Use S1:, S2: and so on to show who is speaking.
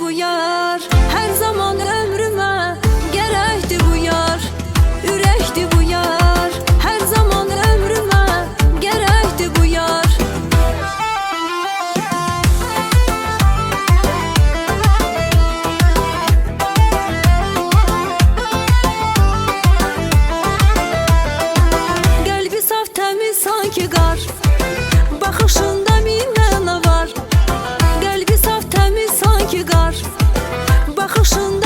S1: bu yar, her zaman ömrüme gerekti bu yar. Yürekti bu yar, her zaman ömrüme gerekti bu yar. Kalbi saf temiz sanki kar, bakışında min məna var. Kalbi saf temiz sanki kar, bakışında